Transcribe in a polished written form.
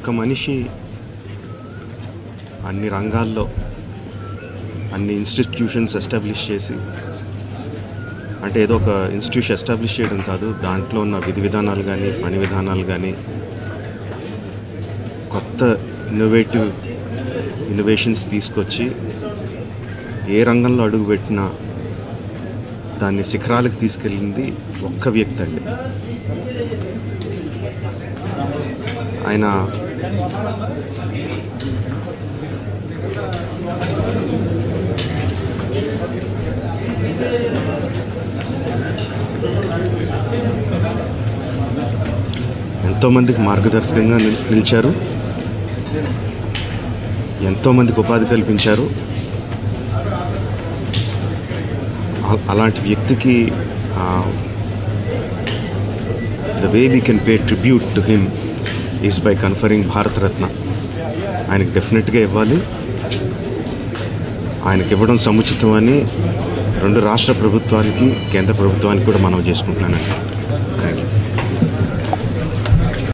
ఒక్క మనిషి అన్ని రంగాల్లో అన్ని ఇన్స్టిట్యూషన్స్ ఎస్టాబ్లిష్ చేసి, అంటే ఏదో ఒక ఇన్స్టిట్యూషన్ ఎస్టాబ్లిష్ చేయడం కాదు, దాంట్లో ఉన్న విధి విధానాలు కానీ పని విధానాలు కానీ కొత్త ఇన్నోవేషన్స్ తీసుకొచ్చి ఏ రంగంలో అడుగుపెట్టినా దాన్ని శిఖరాలకు తీసుకెళ్ళింది ఒక్క వ్యక్తి అండి. ఆయన ఎంతోమందికి మార్గదర్శకంగా నిలిచారు, ఎంతోమందికి ఉపాధి కల్పించారు. అలాంటి వ్యక్తికి the way we can pay tribute to him is by conferring Bharat Ratna. ఆయనకి డెఫినెట్గా ఇవ్వాలి. ఆయనకి ఇవ్వడం సముచితమని రెండు రాష్ట్ర ప్రభుత్వానికి కేంద్ర ప్రభుత్వానికి కూడా మనవి చేసుకుంటున్నానండి. Thank you.